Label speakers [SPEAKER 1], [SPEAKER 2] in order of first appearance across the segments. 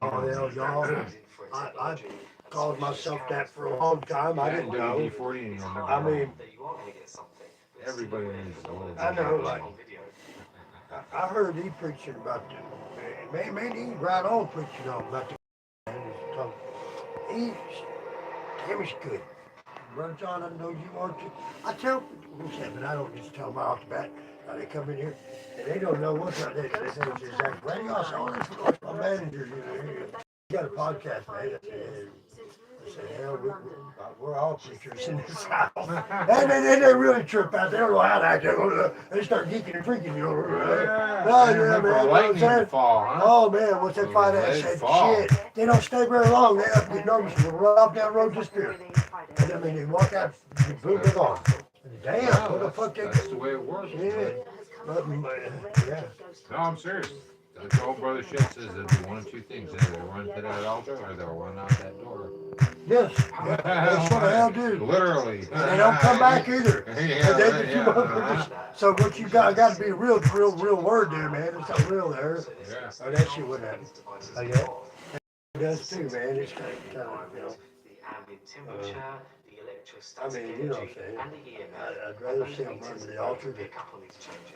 [SPEAKER 1] hell, y'all. I called myself that for a long time. I didn't know.
[SPEAKER 2] WD-40
[SPEAKER 1] I mean,
[SPEAKER 2] everybody needs a little
[SPEAKER 1] I know,
[SPEAKER 2] bit.
[SPEAKER 1] like, I heard he preaching about the, man, he right on preaching on about the, he's, damn, he's good. Brother John, I know you are too. I tell people, but I don't just tell them right off the bat. They come in here and they don't know what's right. They think it's exact radio. I say, oh, this is my manager. You got a podcast, man. I said, hell, we're all preachers in this house. And they really trip out. They don't know how to act. They start geeking and freaking, you know.
[SPEAKER 2] Yeah, man. Lightning to fall, huh?
[SPEAKER 1] Oh, man, once they find out, they said, shit, they don't stay very long. They up get nervous and run off down the road, disappear. And I mean, they walk out, boom, they're gone. Damn, what the fuck they
[SPEAKER 2] That's the way it works.
[SPEAKER 1] Yeah. Yeah.
[SPEAKER 2] No, I'm serious. That's all Brother Shea says. They'll do one of two things. Either they'll run to that altar or they'll run out that door.
[SPEAKER 1] Yes. Yeah. That's what the hell do.
[SPEAKER 2] Literally.
[SPEAKER 1] And they don't come back either.
[SPEAKER 2] Yeah,
[SPEAKER 1] so what you got to be a real word there, man. It's not real there.
[SPEAKER 2] Yeah.
[SPEAKER 1] Oh, that shit wouldn't happen. Like that. It does too, man. It's kind of, you know. I mean, you know what I'm saying. I'd rather see them run to the altar than.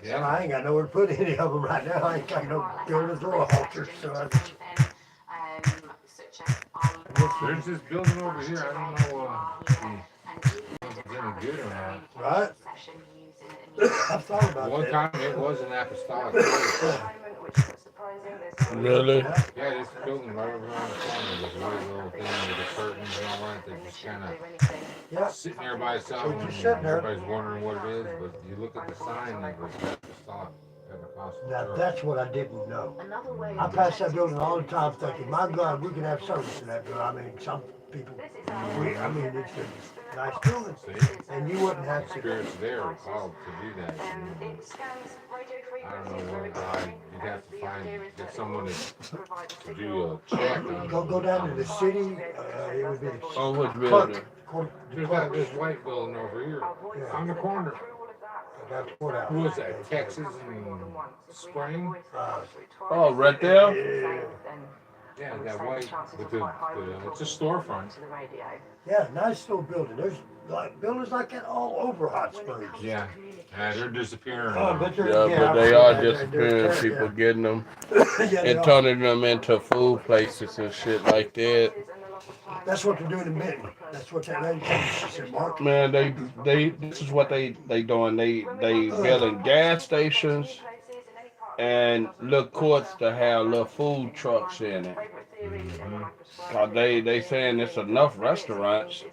[SPEAKER 2] Yeah.
[SPEAKER 1] I ain't got nowhere to put any of them right now. I ain't got no building to throw an altar, so
[SPEAKER 2] There's this building over here. I don't know if it's any good or not.
[SPEAKER 1] right? I've thought about
[SPEAKER 2] One
[SPEAKER 1] that.
[SPEAKER 2] time it was an apostolic church.
[SPEAKER 3] Really?
[SPEAKER 2] Yeah, this building right over on the corner. There's a weird little thing with the curtains and all that. They're just kind of
[SPEAKER 1] Yeah.
[SPEAKER 2] sitting there by itself.
[SPEAKER 1] So just
[SPEAKER 2] And
[SPEAKER 1] sitting there.
[SPEAKER 2] everybody's wondering what it is, but you look at the sign and it was apostolic Pentecostal
[SPEAKER 1] Now
[SPEAKER 2] church.
[SPEAKER 1] that's what I didn't know. I pass that building all the time thinking, my God, we can have service in that building. I mean, some people, I mean, it's a nice building.
[SPEAKER 2] See?
[SPEAKER 1] And you wouldn't have to.
[SPEAKER 2] Spirits there are called to do that. I don't know what you'd have to get someone to do a check on.
[SPEAKER 1] Go down to the city, it would be the
[SPEAKER 3] Oh, which building?
[SPEAKER 2] There's like this white building over here on the corner.
[SPEAKER 1] That's what I
[SPEAKER 2] Who was that? Texas and Spring?
[SPEAKER 3] Oh, right there?
[SPEAKER 2] Yeah, that white with the it's a storefront.
[SPEAKER 1] Yeah, nice little building. There's like buildings like that all over Hot Springs.
[SPEAKER 2] Yeah, they're disappearing.
[SPEAKER 1] But they're-
[SPEAKER 3] Yeah, but they are disappearing. People getting them
[SPEAKER 1] Yeah, they
[SPEAKER 3] and
[SPEAKER 1] are.
[SPEAKER 3] turning them into food places and shit like that.
[SPEAKER 1] That's what they're doing in Benton. That's what that lady told me. She said, Mark.
[SPEAKER 3] Man, this is what they doing. They building gas stations and little courts to have little food trucks in it. Cause they saying it's enough restaurants.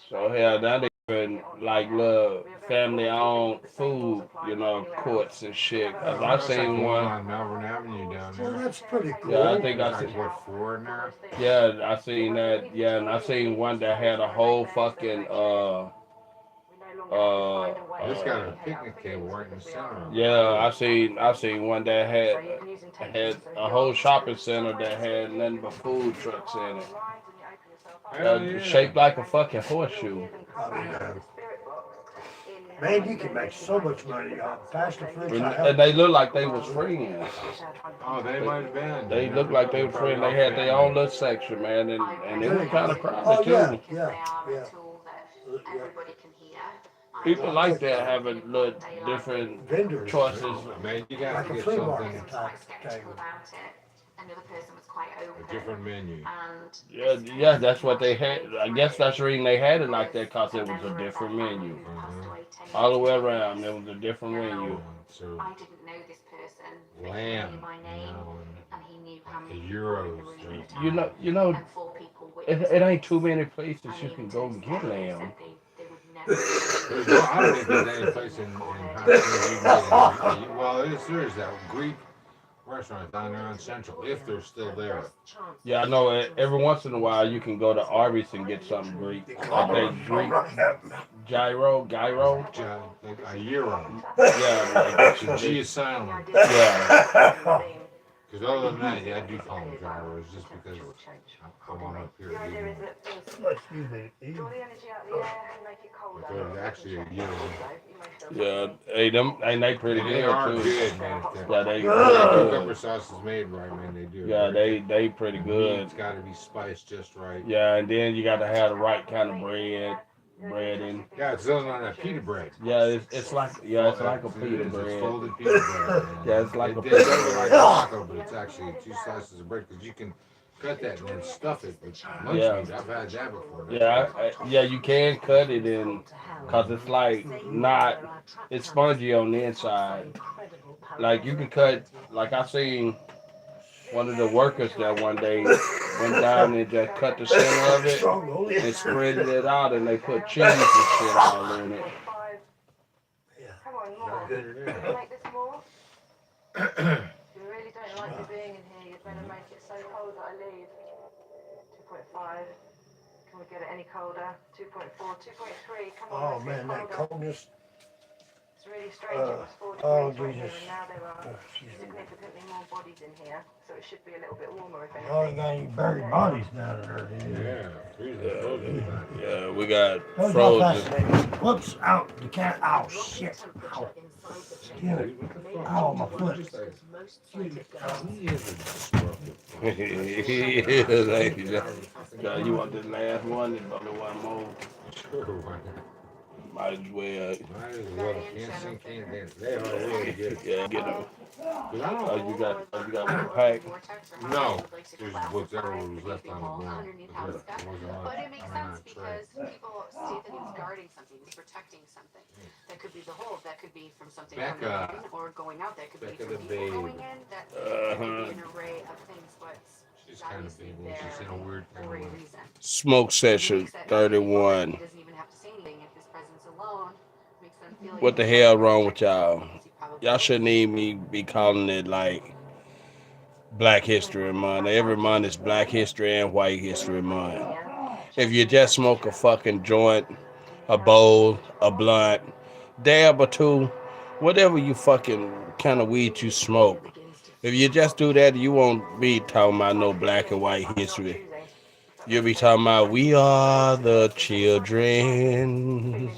[SPEAKER 3] So hell, that even like little family owned food, you know, courts and shit. Cause I seen one.
[SPEAKER 2] on Melbourne Avenue down
[SPEAKER 1] Well,
[SPEAKER 2] there.
[SPEAKER 1] that's pretty cool.
[SPEAKER 3] Yeah, I think I
[SPEAKER 2] Like
[SPEAKER 3] seen.
[SPEAKER 2] what, 4 in there?
[SPEAKER 3] Yeah, I seen that. Yeah, and I seen one that had a whole fucking
[SPEAKER 2] It's got a picnic table right in the center of it.
[SPEAKER 3] yeah, I seen one that had a whole shopping center that had nothing but food trucks in it.
[SPEAKER 2] Hell yeah.
[SPEAKER 3] Shaped like a fucking horseshoe.
[SPEAKER 1] Man, you can make so much money. Pastor Fritz,
[SPEAKER 3] And they look like they was friends.
[SPEAKER 2] Oh, they might have been.
[SPEAKER 3] They looked like they was friends. They had their own little section, man, and it was kind of
[SPEAKER 1] oh,
[SPEAKER 3] crowded too.
[SPEAKER 1] yeah.
[SPEAKER 3] People like that having little different
[SPEAKER 1] Vendors.
[SPEAKER 3] choices.
[SPEAKER 2] Man, you got
[SPEAKER 1] Like
[SPEAKER 2] to
[SPEAKER 1] a
[SPEAKER 2] get
[SPEAKER 1] flea
[SPEAKER 2] something,
[SPEAKER 1] market type thing.
[SPEAKER 2] a different menu.
[SPEAKER 3] Yeah, that's what they had. I guess that's the reason they had it like that, cause it was a different menu. All the way around, it was a different menu.
[SPEAKER 2] So, lamb, euros.
[SPEAKER 3] You know, it ain't too many places you can go and get lamb.
[SPEAKER 2] I don't think there's any place in Hot Springs you can get it. Well, there is that Greek restaurant down there on Central, if they're still there.
[SPEAKER 3] Yeah, I know. Every once in a while, you can go to Arby's and get something Greek. Like they Greek gyro.
[SPEAKER 2] A euro.
[SPEAKER 3] Yeah,
[SPEAKER 2] The G is silent.
[SPEAKER 3] yeah.
[SPEAKER 2] Because other than that, yeah, I do call them gyros just because I want to appear
[SPEAKER 4] The idea
[SPEAKER 2] even.
[SPEAKER 4] is that things
[SPEAKER 1] Excuse me.
[SPEAKER 4] draw the energy out of the air and make it colder.
[SPEAKER 2] But they're actually a
[SPEAKER 4] Making
[SPEAKER 2] yield.
[SPEAKER 4] sure you may feel
[SPEAKER 3] Yeah,
[SPEAKER 4] something.
[SPEAKER 3] hey, them ain't they pretty
[SPEAKER 2] They
[SPEAKER 3] good
[SPEAKER 2] are
[SPEAKER 3] too.
[SPEAKER 2] good, man. If
[SPEAKER 3] Yeah, they
[SPEAKER 2] the
[SPEAKER 3] pretty
[SPEAKER 2] cucumber
[SPEAKER 3] good.
[SPEAKER 2] sauce is made right, man, they do.
[SPEAKER 3] Yeah,
[SPEAKER 2] Everything.
[SPEAKER 3] they pretty
[SPEAKER 2] The
[SPEAKER 3] good.
[SPEAKER 2] meat's got to be spiced just right.
[SPEAKER 3] Yeah, and then you got to have the right kind of bread in.
[SPEAKER 2] Yeah, it's done on that pita bread.
[SPEAKER 3] Yeah, it's like it's like a pita
[SPEAKER 2] It's
[SPEAKER 3] bread.
[SPEAKER 2] folded pita bread, man.
[SPEAKER 3] Yeah, it's like a
[SPEAKER 2] It
[SPEAKER 3] pita
[SPEAKER 2] does look like a taco, but it's actually 2 slices of bread because you can cut that and then stuff it with lunch
[SPEAKER 3] Yeah.
[SPEAKER 2] meat. I've had that before. That's
[SPEAKER 3] Yeah, yeah, you can cut it in, cause it's like not, it's spongy on the inside. Like you can cut, like I seen one of the workers there one day went down and just cut the center of it
[SPEAKER 1] Stronghold,
[SPEAKER 3] and
[SPEAKER 1] yeah.
[SPEAKER 3] spread it out, and they put cheese and shit all in it.
[SPEAKER 4] Come on, more.
[SPEAKER 2] Not good at
[SPEAKER 4] Can
[SPEAKER 2] it.
[SPEAKER 4] you make this more? If you really don't like me being in here, you'd better make it so cold that I leave. 2.5. Can we get it any colder? 2.4, 2.3. Come on,
[SPEAKER 1] Oh
[SPEAKER 4] let's get
[SPEAKER 1] man, that
[SPEAKER 4] colder.
[SPEAKER 1] coldness.
[SPEAKER 4] It's really strange. It was 4
[SPEAKER 1] Oh,
[SPEAKER 4] degrees right here,
[SPEAKER 1] Jesus.
[SPEAKER 4] and now there are
[SPEAKER 1] Excuse me.
[SPEAKER 4] significantly more bodies in here, so it should be a little bit warmer if
[SPEAKER 1] Y'all ain't
[SPEAKER 4] anything.
[SPEAKER 1] got any buried bodies down there, do you?
[SPEAKER 2] Yeah, freezing frozen.
[SPEAKER 3] Yeah, we got
[SPEAKER 1] Those are
[SPEAKER 3] frozen.
[SPEAKER 1] fascinating. Whoops, out. The cat. Oh, shit. Ow. Damn it. Ow, my foot.
[SPEAKER 2] He is a disruptive.
[SPEAKER 3] Yeah, you want the last one? There's only one more.
[SPEAKER 2] Sure, why not?
[SPEAKER 3] Might as well.
[SPEAKER 2] Might as well. Can't sing, can't dance. They are really good.
[SPEAKER 3] Yeah, get them.
[SPEAKER 2] But I
[SPEAKER 3] Oh,
[SPEAKER 2] don't.
[SPEAKER 3] you got one pack?
[SPEAKER 2] No, there's whatever was left on the ground. It wasn't much.
[SPEAKER 5] But it makes
[SPEAKER 2] I'm
[SPEAKER 5] sense
[SPEAKER 2] not sure.
[SPEAKER 5] because people state that he's guarding something, he's protecting something. That could be the hole, that could be from something coming
[SPEAKER 2] Becca.
[SPEAKER 5] in or going out, that could be
[SPEAKER 2] Becca
[SPEAKER 5] from
[SPEAKER 2] the
[SPEAKER 5] people
[SPEAKER 2] babe.
[SPEAKER 5] going in, that could be an array of things, but
[SPEAKER 2] She's
[SPEAKER 5] it's
[SPEAKER 2] kind of
[SPEAKER 5] obviously
[SPEAKER 2] big. She's in a
[SPEAKER 5] there
[SPEAKER 2] weird kind
[SPEAKER 5] for
[SPEAKER 2] of
[SPEAKER 5] a
[SPEAKER 2] way.
[SPEAKER 5] reason.
[SPEAKER 3] Smoke session
[SPEAKER 5] Makes that
[SPEAKER 3] 31.
[SPEAKER 5] He doesn't even have to say anything if his presence alone makes them feel
[SPEAKER 3] What the
[SPEAKER 5] even
[SPEAKER 3] hell
[SPEAKER 5] more
[SPEAKER 3] wrong with
[SPEAKER 5] protected,
[SPEAKER 3] y'all?
[SPEAKER 5] because he probably
[SPEAKER 3] Y'all
[SPEAKER 5] is.
[SPEAKER 3] shouldn't even be calling it like Black History Month. Every month is Black History and White History Month. If you just smoke a fucking joint, a bowl, a blunt, dab or two, whatever you fucking kind of weed you smoke. If you just do that, you won't be talking about no black and white history. You'll be talking about we are the children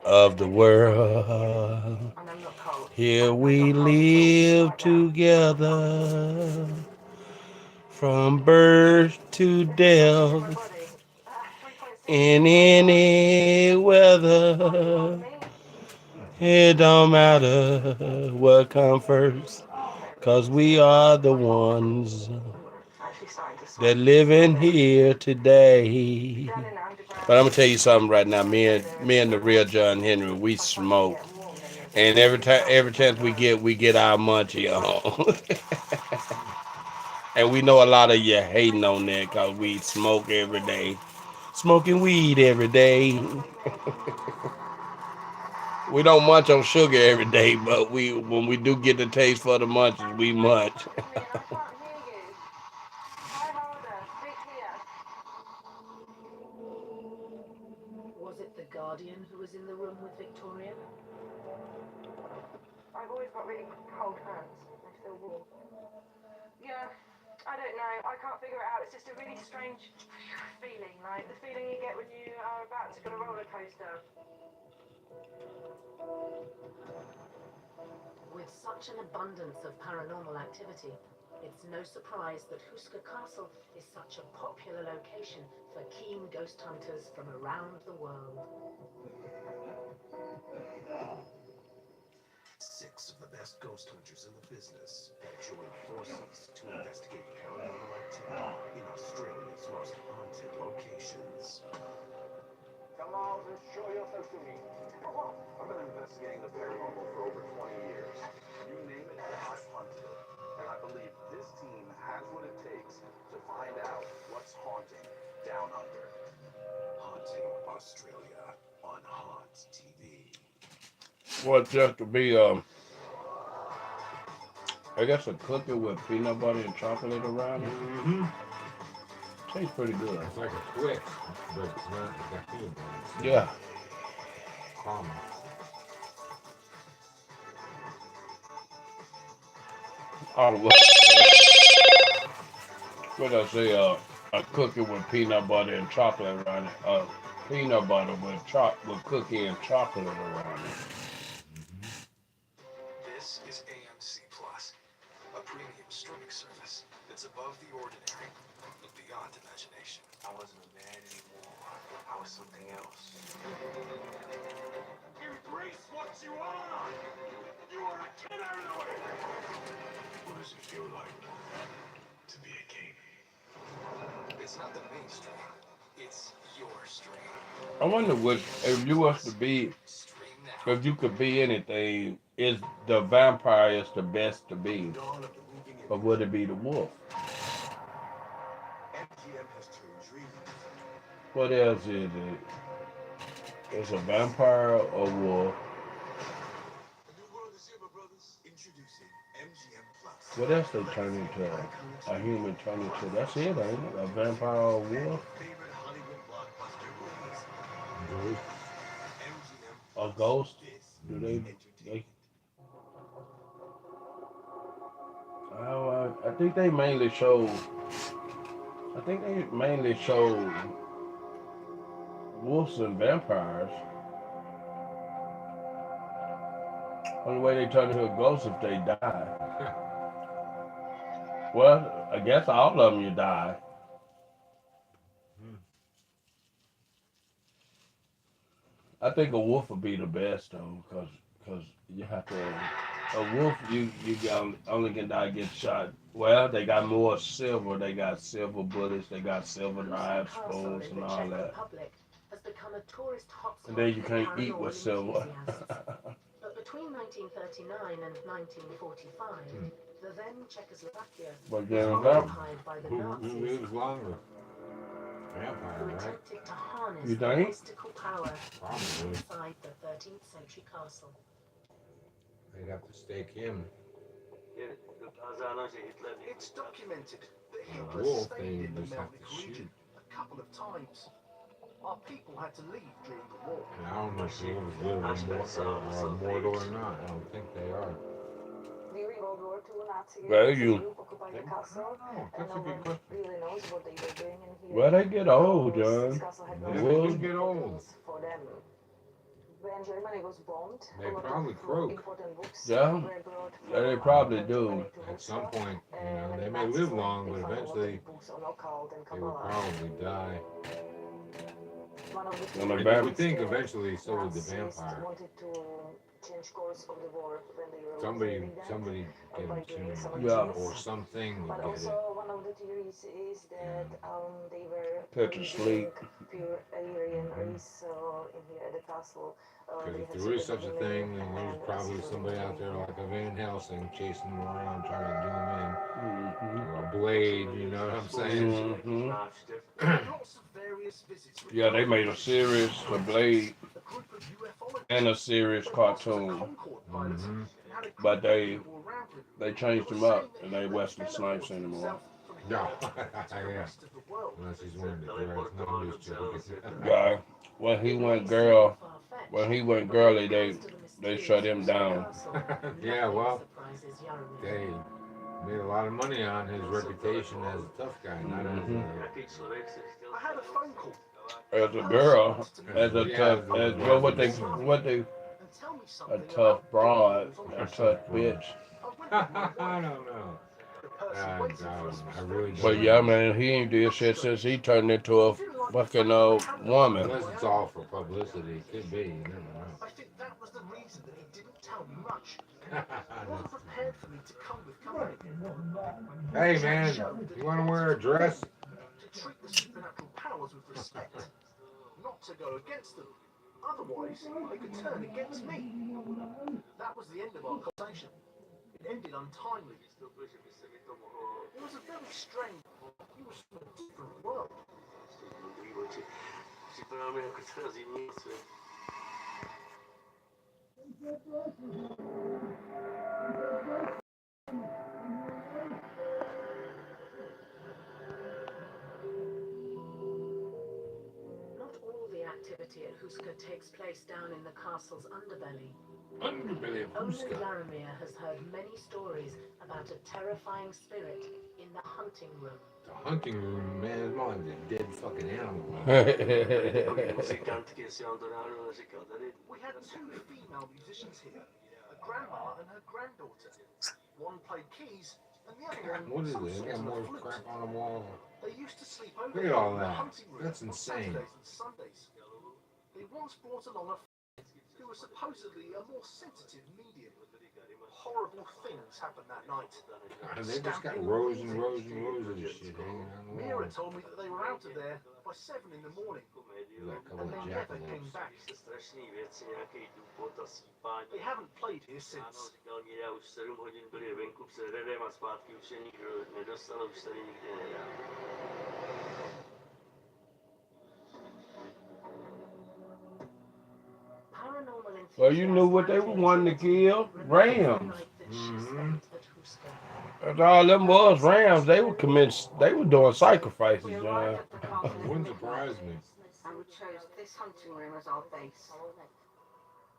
[SPEAKER 3] of the world.
[SPEAKER 4] And I'm not cold.
[SPEAKER 3] Here we live together from birth to death in any weather. It don't matter what comes first, 'cause we are the ones
[SPEAKER 4] Actually starting to
[SPEAKER 3] that
[SPEAKER 4] sweat.
[SPEAKER 3] living here today.
[SPEAKER 4] Down in the underground.
[SPEAKER 3] But I'm gonna tell you something right now. Me and the real John Henry, we smoke, and every chance we get our munchie on. And we know a lot of you hating on that, 'cause we smoke every day, smoking weed every day. We don't munch on sugar every day, but when we do get the taste for the munchies, we munch.
[SPEAKER 4] I can't hear you. Try harder. Speak here.
[SPEAKER 6] Was it the Guardian who was in the room with Victoria?
[SPEAKER 4] I've always got really cold hands. They feel warm. Yeah, I don't know. I can't figure it out. It's just a really strange feeling, like the feeling you get when you are about to go on a roller coaster.
[SPEAKER 6] With such an abundance of paranormal activity, it's no surprise that Huska Castle is such a popular location for keen ghost hunters from around the world.
[SPEAKER 7] 6 of the best ghost hunters in the business have joined forces to investigate paranormal activity in Australia's most haunted locations.
[SPEAKER 8] Come out and show yourself to me. I've been investigating the paranormal for over 20 years. You name it, I've hunted it. And I believe this team has what it takes to find out what's haunting down under.
[SPEAKER 7] Haunting Australia on Haunt TV.
[SPEAKER 3] Well, just to be I guess a cookie with peanut butter and chocolate around it.
[SPEAKER 2] Mm-hmm.
[SPEAKER 3] Tastes pretty good.
[SPEAKER 2] It's like a Twix, but it's not. It's got peanut butter.
[SPEAKER 3] Yeah.
[SPEAKER 2] Caramel.
[SPEAKER 3] Oh, what I say? A cookie with peanut butter and chocolate around it. Peanut butter with cookie and chocolate around it.
[SPEAKER 7] This is AMC Plus, a premium streaming service that's above the ordinary, but beyond imagination. I wasn't a man anymore. I was something else. Embrace what you are! You are a killer in the way! What does it feel like to be a king? It's not the mainstream. It's your stream.
[SPEAKER 3] I wonder what if you was to be,
[SPEAKER 7] Stream now.
[SPEAKER 3] if you could be anything, is the vampire is the best to be,
[SPEAKER 7] Dawn of the moving
[SPEAKER 3] or would it be the wolf?
[SPEAKER 7] MGM has turned dreamers.
[SPEAKER 3] What else is it? It's a vampire or wolf.
[SPEAKER 7] A new world is here, my brothers. Introducing MGM Plus.
[SPEAKER 3] What else they turn into? A human turn into? That's it, ain't it? A vampire or a wolf?
[SPEAKER 7] Favorite Hollywood blockbuster
[SPEAKER 2] Ghost.
[SPEAKER 7] movies. MGM
[SPEAKER 3] A ghost?
[SPEAKER 7] This
[SPEAKER 3] Do
[SPEAKER 7] is
[SPEAKER 3] they?
[SPEAKER 7] entertainment.
[SPEAKER 3] I think they mainly show. I think they mainly show wolves and vampires. Only way they turn into a ghost if they die. Well, I guess all of them you die. I think a wolf would be the best though, cause you have to. A wolf, you only can die get shot. Well, they got more silver. They got silver bullets. They got silver knives,
[SPEAKER 6] Castle
[SPEAKER 3] spoons,
[SPEAKER 6] in
[SPEAKER 3] and
[SPEAKER 6] the
[SPEAKER 3] all
[SPEAKER 6] Czech
[SPEAKER 3] that.
[SPEAKER 6] Republic has become a tourist hotspot
[SPEAKER 3] And then you
[SPEAKER 6] for
[SPEAKER 3] can't eat
[SPEAKER 6] paranormal
[SPEAKER 3] with silver.
[SPEAKER 6] enthusiasts. But between 1939 and 1945, the then Czechoslovakia
[SPEAKER 3] But
[SPEAKER 6] was
[SPEAKER 3] then that,
[SPEAKER 6] occupied by the
[SPEAKER 2] Who
[SPEAKER 6] Nazis,
[SPEAKER 2] lives longer?
[SPEAKER 6] who
[SPEAKER 2] Vampire, right?
[SPEAKER 6] attempted to harness
[SPEAKER 3] You
[SPEAKER 6] the
[SPEAKER 3] think?
[SPEAKER 6] mystical power
[SPEAKER 2] Probably.
[SPEAKER 6] inside the 13th century castle.
[SPEAKER 2] They'd have to stake him.
[SPEAKER 7] It's documented that
[SPEAKER 2] The
[SPEAKER 7] Hitler
[SPEAKER 2] wolf,
[SPEAKER 7] stayed
[SPEAKER 2] they
[SPEAKER 7] in the
[SPEAKER 2] just have
[SPEAKER 7] Melnik
[SPEAKER 2] to shoot.
[SPEAKER 7] region a couple of times. Our people had to leave during the war.
[SPEAKER 2] And I don't know if the wolves live in Mordor or not. I don't think they are.
[SPEAKER 4] During World War II, Nazi
[SPEAKER 3] Well, you-
[SPEAKER 4] group occupied the castle,
[SPEAKER 2] Oh,
[SPEAKER 4] and
[SPEAKER 2] that's a
[SPEAKER 4] no
[SPEAKER 2] good
[SPEAKER 4] one
[SPEAKER 2] question.
[SPEAKER 4] really knows what they were doing in here.
[SPEAKER 3] well, they get old,
[SPEAKER 4] Because
[SPEAKER 3] John.
[SPEAKER 4] this castle had no
[SPEAKER 3] The
[SPEAKER 2] Yeah, they
[SPEAKER 3] wolves.
[SPEAKER 2] do get old.
[SPEAKER 4] importance for them. When Germany was bombed,
[SPEAKER 2] They
[SPEAKER 4] a lot
[SPEAKER 2] probably
[SPEAKER 4] of
[SPEAKER 2] croak.
[SPEAKER 4] important books
[SPEAKER 3] Yeah.
[SPEAKER 4] were brought
[SPEAKER 3] Yeah, they
[SPEAKER 4] from
[SPEAKER 3] probably
[SPEAKER 4] Germany
[SPEAKER 3] do.
[SPEAKER 4] to
[SPEAKER 2] At some
[SPEAKER 4] Warsaw,
[SPEAKER 2] point,
[SPEAKER 4] and
[SPEAKER 2] they
[SPEAKER 4] many
[SPEAKER 2] may
[SPEAKER 4] Nazis
[SPEAKER 2] live
[SPEAKER 4] went,
[SPEAKER 2] long,
[SPEAKER 4] they
[SPEAKER 2] but
[SPEAKER 4] found a lot of
[SPEAKER 2] eventually
[SPEAKER 4] books on occult and
[SPEAKER 2] they will
[SPEAKER 4] Kabbalah.
[SPEAKER 2] probably die.
[SPEAKER 4] One of the
[SPEAKER 3] And the
[SPEAKER 2] I
[SPEAKER 3] vamp-
[SPEAKER 2] would think eventually so would the
[SPEAKER 4] Nazis
[SPEAKER 2] vampire.
[SPEAKER 4] wanted to change course of the war when they were
[SPEAKER 2] Somebody
[SPEAKER 4] leaving that.
[SPEAKER 2] get him soon.
[SPEAKER 3] Yeah.
[SPEAKER 2] Or something would
[SPEAKER 4] But
[SPEAKER 2] get
[SPEAKER 4] also
[SPEAKER 2] it.
[SPEAKER 4] one of the theories is that they were
[SPEAKER 3] Put to sleep.
[SPEAKER 4] pure Aryan race in here at the castle.
[SPEAKER 2] Because
[SPEAKER 4] They
[SPEAKER 2] if
[SPEAKER 4] had
[SPEAKER 2] there is
[SPEAKER 4] secret
[SPEAKER 2] such a
[SPEAKER 4] women
[SPEAKER 2] thing, then there's
[SPEAKER 4] and
[SPEAKER 2] probably
[SPEAKER 4] secret
[SPEAKER 2] somebody out
[SPEAKER 4] women
[SPEAKER 2] there
[SPEAKER 4] in
[SPEAKER 2] like a Van Helsing chasing them around trying to do
[SPEAKER 3] Mm-hmm.
[SPEAKER 2] them in. Or a Blade, you know what I'm saying?
[SPEAKER 3] Mm-hmm.
[SPEAKER 7] Lots of various visits.
[SPEAKER 3] Yeah, they made a series for Blade
[SPEAKER 7] A group of UFOists.
[SPEAKER 3] and a series cartoon,
[SPEAKER 7] Concorde pilots
[SPEAKER 2] Mhm.
[SPEAKER 7] and had a group
[SPEAKER 3] but
[SPEAKER 7] of
[SPEAKER 3] they
[SPEAKER 7] people around him.
[SPEAKER 3] they changed them up and they Wesley Snipes anymore.
[SPEAKER 2] Yeah,
[SPEAKER 7] To the
[SPEAKER 2] yeah.
[SPEAKER 7] rest of the world.
[SPEAKER 2] Unless he's one of the girls, not used to.
[SPEAKER 3] Guy, when he went girly, they shut him down.
[SPEAKER 2] Yeah, well, they made a lot of money on his reputation as a tough guy, not as
[SPEAKER 7] I had a phone call.
[SPEAKER 3] As a girl, as a
[SPEAKER 2] Yeah,
[SPEAKER 3] tough, as well, what they
[SPEAKER 7] And tell me
[SPEAKER 3] a
[SPEAKER 7] something
[SPEAKER 3] tough
[SPEAKER 7] about
[SPEAKER 3] broad,
[SPEAKER 7] the
[SPEAKER 3] a
[SPEAKER 7] ones
[SPEAKER 3] tough bitch.
[SPEAKER 2] I don't know. I really don't.
[SPEAKER 3] But yeah, man, he ain't did shit since he turned into a fucking woman.
[SPEAKER 2] Unless it's all for publicity, it could be. You never know.
[SPEAKER 7] I think that was the reason that he didn't tell me much. He wasn't prepared for me to come with company.
[SPEAKER 2] Hey man, you want to wear a dress?
[SPEAKER 7] To treat the supernatural powers with respect, not to go against them. Otherwise, they could turn against me. That was the end of our conversation. It ended untimely. It was a very strange. He was from a different world.
[SPEAKER 6] Not all the activity at Huska takes place down in the castle's underbelly.
[SPEAKER 2] Underbelly of
[SPEAKER 6] Only
[SPEAKER 2] Huska.
[SPEAKER 6] Laramir has heard many stories about a terrifying spirit in the hunting room.
[SPEAKER 2] The hunting room, man, is more like a dead fucking animal.
[SPEAKER 7] We had two female musicians here, a grandma and her granddaughter. One played keys, and the other one
[SPEAKER 2] What is
[SPEAKER 7] some
[SPEAKER 2] it? They
[SPEAKER 7] sort
[SPEAKER 2] got
[SPEAKER 7] of
[SPEAKER 2] more
[SPEAKER 7] flute.
[SPEAKER 2] crap on the wall.
[SPEAKER 7] They used to sleep over
[SPEAKER 2] Look at
[SPEAKER 7] here
[SPEAKER 2] all
[SPEAKER 7] in the
[SPEAKER 2] that.
[SPEAKER 7] hunting room
[SPEAKER 2] That's
[SPEAKER 7] on
[SPEAKER 2] insane.
[SPEAKER 7] Saturdays and Sundays. They once brought along a who was supposedly a more sensitive medium. Horrible things happened that night.
[SPEAKER 2] And they just got rows and rows and rows of this shit hanging on the wall.
[SPEAKER 7] Mira told me that they were out of there by 7 in the morning,
[SPEAKER 2] Like a couple
[SPEAKER 7] and
[SPEAKER 2] of
[SPEAKER 7] they never came
[SPEAKER 2] jackalopes.
[SPEAKER 7] back. They haven't played here since.
[SPEAKER 6] Paranormal
[SPEAKER 3] Well, you knew what they were wanting to kill. Rams.
[SPEAKER 2] Mhm.
[SPEAKER 3] That's all them was, rams. They were they were doing sacrifices,
[SPEAKER 4] We
[SPEAKER 3] John.
[SPEAKER 4] arrived at the castle at
[SPEAKER 2] Wouldn't
[SPEAKER 4] midnight,
[SPEAKER 2] surprise me.
[SPEAKER 4] and we chose this hunting room as our base.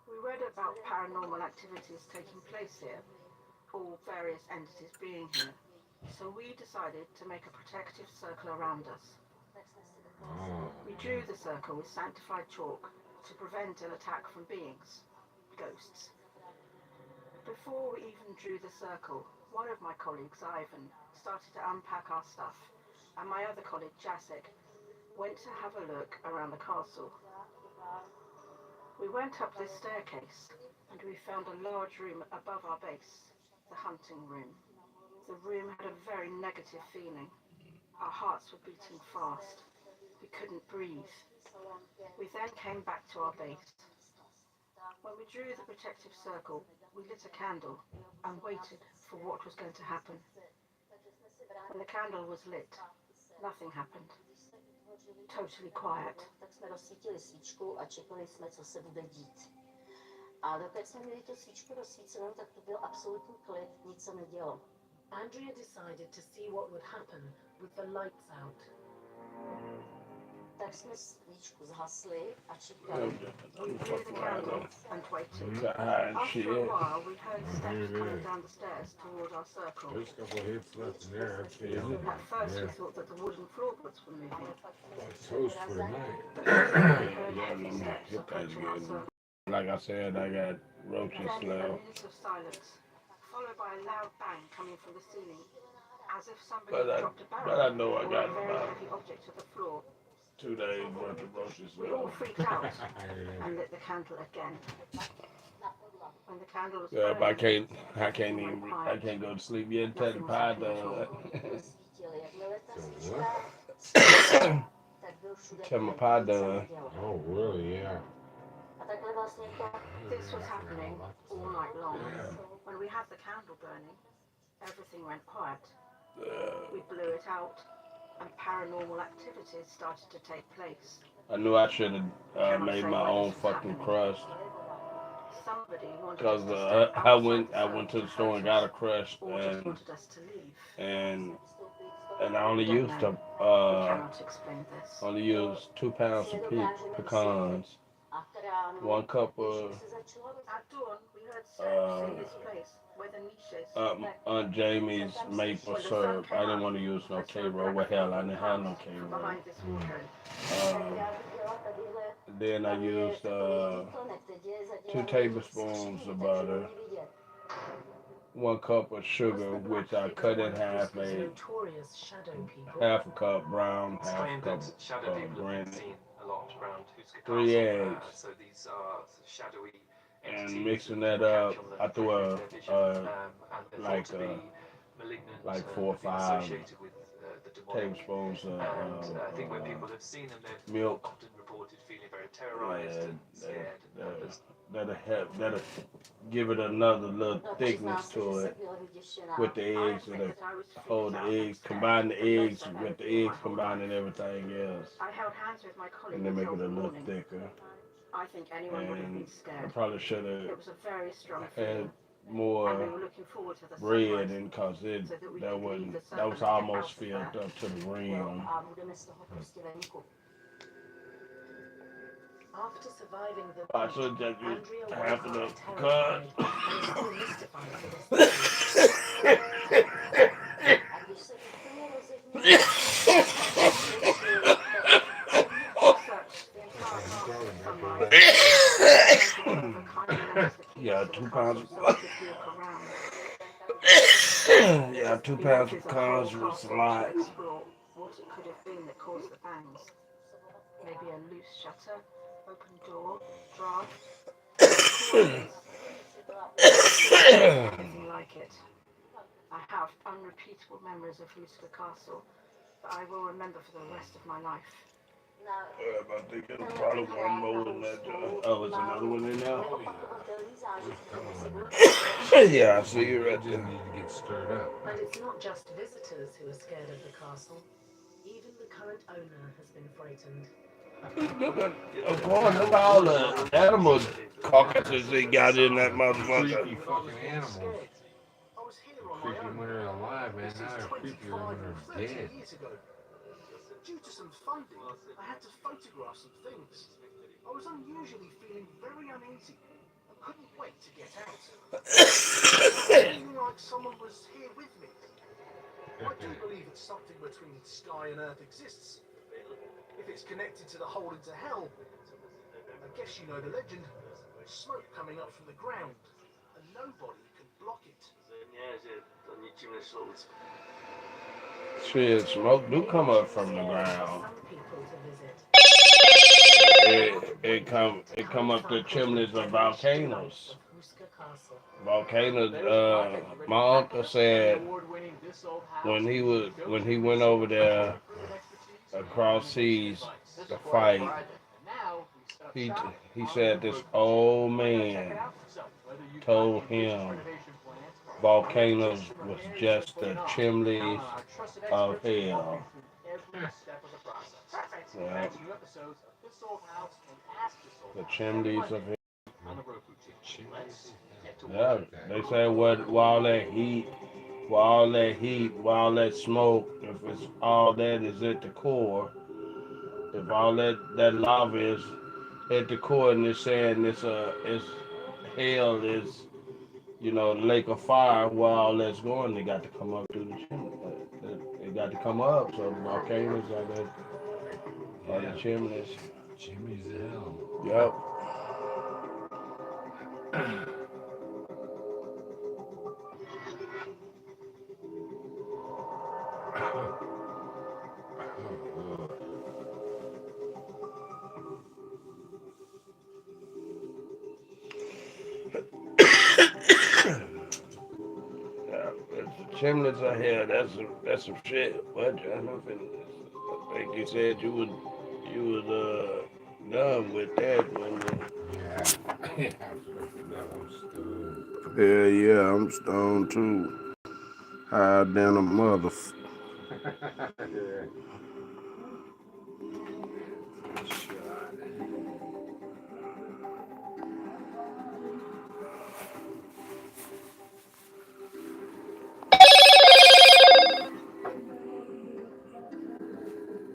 [SPEAKER 4] We read about paranormal activities taking place here, or various entities being here, so we decided to make a protective circle around us.
[SPEAKER 2] Oh.
[SPEAKER 4] We drew the circle with sanctified chalk to prevent an attack from beings, ghosts. Before we even drew the circle, one of my colleagues, Ivan, started to unpack our stuff, and my other colleague, Jacek, went to have a look around the castle. We went up this staircase, and we found a large room above our base, the hunting room. The room had a very negative feeling. Our hearts were beating fast. We couldn't breathe. We then came back to our base. When we drew the protective circle, we lit a candle and waited for what was going to happen. When the candle was lit, nothing happened. Totally quiet.
[SPEAKER 9] Tak jsme rozsvítili svíčku a čekali jsme, co se bude dít. A dokud jsme měli tu svíčku rozsvícenou, tak to byl absolutní klid, nic se nedělo.
[SPEAKER 6] Andrea decided to see what would happen with the lights out.
[SPEAKER 9] Tak jsme svíčku zhasli a čekali.
[SPEAKER 4] We blew the candle and waited.
[SPEAKER 3] God,
[SPEAKER 4] After
[SPEAKER 3] shit.
[SPEAKER 4] a while, we heard steps coming down the stairs toward our circle.
[SPEAKER 2] There's a couple of hits left in there. I feel.
[SPEAKER 4] At first, we
[SPEAKER 2] Yeah.
[SPEAKER 4] thought that the wooden floorboards were moving.
[SPEAKER 2] It's toast for tonight.
[SPEAKER 4] We heard heavy steps
[SPEAKER 3] Hit that
[SPEAKER 4] approaching our
[SPEAKER 3] again.
[SPEAKER 4] circle.
[SPEAKER 3] Like I said, I got roaches
[SPEAKER 4] Then a
[SPEAKER 3] left.
[SPEAKER 4] minute of silence, followed by a loud bang coming from the ceiling, as if somebody
[SPEAKER 3] But I-
[SPEAKER 4] dropped a
[SPEAKER 3] but
[SPEAKER 4] barrel
[SPEAKER 3] I know I
[SPEAKER 4] or
[SPEAKER 3] got
[SPEAKER 4] a very
[SPEAKER 3] about
[SPEAKER 4] heavy object to the floor.
[SPEAKER 3] 2 days worth of roaches
[SPEAKER 4] We all
[SPEAKER 3] left.
[SPEAKER 4] freaked out and lit the candle again. When the candle was
[SPEAKER 3] Yeah, but
[SPEAKER 4] burning,
[SPEAKER 3] I can't go to sleep yet until the pie done.
[SPEAKER 9] Rozsvítili, jakmile ta
[SPEAKER 2] So
[SPEAKER 9] svíčka
[SPEAKER 2] what?
[SPEAKER 9] svíčila, tak byl všude
[SPEAKER 3] Tell my
[SPEAKER 9] klid,
[SPEAKER 3] pie
[SPEAKER 9] nic se
[SPEAKER 3] done.
[SPEAKER 9] nedělo.
[SPEAKER 2] Oh, really? Yeah.
[SPEAKER 9] A takhle vlastně to
[SPEAKER 4] this was happening all night long. When we had the candle burning, everything went quiet. We blew it out, and paranormal activities started to take place.
[SPEAKER 3] I knew I should have made my own fucking crust.
[SPEAKER 4] Somebody wanted
[SPEAKER 3] Cause
[SPEAKER 4] us to stay
[SPEAKER 3] I
[SPEAKER 4] outside
[SPEAKER 3] went to the
[SPEAKER 4] circle
[SPEAKER 3] store and got a
[SPEAKER 4] curtains,
[SPEAKER 3] crust,
[SPEAKER 4] or just
[SPEAKER 3] and
[SPEAKER 4] wanted us to leave.
[SPEAKER 3] I only used
[SPEAKER 4] We
[SPEAKER 3] uh
[SPEAKER 4] cannot explain this.
[SPEAKER 3] only used 2 pounds of pecans,
[SPEAKER 9] a k ránu,
[SPEAKER 3] 1 cup
[SPEAKER 9] když
[SPEAKER 3] of
[SPEAKER 9] už se začalo
[SPEAKER 4] At dawn, we heard steps in this place where the niches.
[SPEAKER 3] Aunt Jamie's maple syrup. I didn't want to use no K-Roll. Well, hell, I didn't have no
[SPEAKER 4] From
[SPEAKER 3] K-Roll.
[SPEAKER 4] behind this wardrobe.
[SPEAKER 3] Then I used 2 tablespoons of butter, 1 cup of sugar, which I cut in half,
[SPEAKER 6] These
[SPEAKER 3] made
[SPEAKER 6] notorious shadow people.
[SPEAKER 3] half a cup brown,
[SPEAKER 10] It's
[SPEAKER 3] half a
[SPEAKER 10] claimed
[SPEAKER 3] cup
[SPEAKER 10] that shadow
[SPEAKER 3] of
[SPEAKER 10] people have been
[SPEAKER 3] brandy,
[SPEAKER 10] seen a lot around Huska
[SPEAKER 3] 3
[SPEAKER 10] Castle.
[SPEAKER 3] eggs.
[SPEAKER 10] So these are shadowy
[SPEAKER 3] And
[SPEAKER 10] entities
[SPEAKER 3] mixing
[SPEAKER 10] that
[SPEAKER 3] that
[SPEAKER 10] you
[SPEAKER 3] up,
[SPEAKER 10] catch on the
[SPEAKER 3] I threw
[SPEAKER 10] periphery of their vision, and they're
[SPEAKER 3] like,
[SPEAKER 10] thought to be malignant,
[SPEAKER 3] like 4 or
[SPEAKER 10] and being
[SPEAKER 3] 5
[SPEAKER 10] associated with the demonic.
[SPEAKER 3] tablespoons
[SPEAKER 10] And I think when
[SPEAKER 3] of
[SPEAKER 10] people have seen them, they've
[SPEAKER 3] milk.
[SPEAKER 10] often reported feeling very terrorized and scared and nervous.
[SPEAKER 3] That'll give it another little thickness to it with the
[SPEAKER 4] I
[SPEAKER 3] eggs,
[SPEAKER 4] admit
[SPEAKER 3] and
[SPEAKER 4] that I was
[SPEAKER 3] hold
[SPEAKER 4] freaked
[SPEAKER 3] the
[SPEAKER 4] out and
[SPEAKER 3] eggs,
[SPEAKER 4] scared
[SPEAKER 3] combine the
[SPEAKER 4] for most
[SPEAKER 3] eggs
[SPEAKER 4] of
[SPEAKER 3] with the
[SPEAKER 4] everything
[SPEAKER 3] eggs,
[SPEAKER 4] my whole
[SPEAKER 3] combining
[SPEAKER 4] life.
[SPEAKER 3] everything else,
[SPEAKER 4] I held hands with my colleague
[SPEAKER 3] and then make
[SPEAKER 4] until
[SPEAKER 3] it a
[SPEAKER 4] the
[SPEAKER 3] little
[SPEAKER 4] morning.
[SPEAKER 3] thicker.
[SPEAKER 4] I think anyone would have
[SPEAKER 3] And
[SPEAKER 4] been
[SPEAKER 3] I
[SPEAKER 4] scared.
[SPEAKER 3] probably should
[SPEAKER 4] It
[SPEAKER 3] have
[SPEAKER 4] was a very strong
[SPEAKER 3] had
[SPEAKER 4] feeling, and we
[SPEAKER 3] more
[SPEAKER 4] were looking forward to the
[SPEAKER 3] bread,
[SPEAKER 4] sunrise.
[SPEAKER 3] and cause it
[SPEAKER 4] So that we
[SPEAKER 3] that
[SPEAKER 4] could leave
[SPEAKER 3] wasn't
[SPEAKER 4] the
[SPEAKER 3] that
[SPEAKER 4] circle
[SPEAKER 3] was
[SPEAKER 4] and get
[SPEAKER 3] almost
[SPEAKER 4] out of
[SPEAKER 3] filled
[SPEAKER 4] there.
[SPEAKER 3] up to the rim.
[SPEAKER 9] a budeme z toho prostě venku.
[SPEAKER 6] After surviving the
[SPEAKER 3] I should just use
[SPEAKER 6] Andrea
[SPEAKER 3] half
[SPEAKER 6] was
[SPEAKER 3] of the
[SPEAKER 6] terrified
[SPEAKER 3] cut.
[SPEAKER 6] and is still mystified to this day.
[SPEAKER 9] A když se úplně rozevní,
[SPEAKER 3] Yeah, 2 pounds. Yeah, 2 pounds of cars was a lot.
[SPEAKER 4] What it could have been that caused the bangs. Maybe a loose shutter, open door, draft. Anything like it. I have unrepeatable memories of Huska Castle that I will remember for the rest of my life.
[SPEAKER 3] I think there's probably one more in that. Oh, there's another one in there? Yeah, I see you right
[SPEAKER 2] Just
[SPEAKER 3] there.
[SPEAKER 2] need to get stirred up.
[SPEAKER 6] And it's not just visitors who are scared of the castle. Even the current owner has been frightened.
[SPEAKER 3] Look at, of course, look at all the animal carcasses they got in that motherfucker.
[SPEAKER 2] Creepy fucking animals.
[SPEAKER 7] I was here on my
[SPEAKER 2] Creepy
[SPEAKER 7] own.
[SPEAKER 2] when they're alive, man.
[SPEAKER 7] This
[SPEAKER 2] Now
[SPEAKER 7] is
[SPEAKER 2] they're creepier
[SPEAKER 7] 25
[SPEAKER 2] when
[SPEAKER 7] or
[SPEAKER 2] they're
[SPEAKER 7] 30
[SPEAKER 2] dead.
[SPEAKER 7] years ago. Due to some funding, I had to photograph some things. I was unusually feeling very uneasy and couldn't wait to get out. Feeling like someone was here with me. I do believe that something between sky and earth exists. If it's connected to the hole into hell, I guess you know the legend. Smoke coming up from the ground, and nobody can block it.
[SPEAKER 3] Shit, smoke do come up from the ground.
[SPEAKER 6] Some people to visit.
[SPEAKER 3] It come up the chimneys of volcanoes.
[SPEAKER 6] Huska Castle.
[SPEAKER 3] Volcanoes. My uncle said when he went over there across seas to fight, he said this old man told him volcanoes was just the chimneys of hell. Yeah. The chimneys of hell. Yeah, they say while all that heat, while all that smoke, if it's all that is at the core, if all that lava is at the core, and they're saying it's hell is, you know, lake of fire, where all that's going, they got to come up through the chimney. They got to come up, so the volcanoes are the chimneys.
[SPEAKER 2] Chimneys of hell.
[SPEAKER 3] Yep. The chimneys are here. That's some shit. What, John? I think you said you was done with that when you. Yeah, I'm stoned too. Higher than a mother.
[SPEAKER 2] Yeah.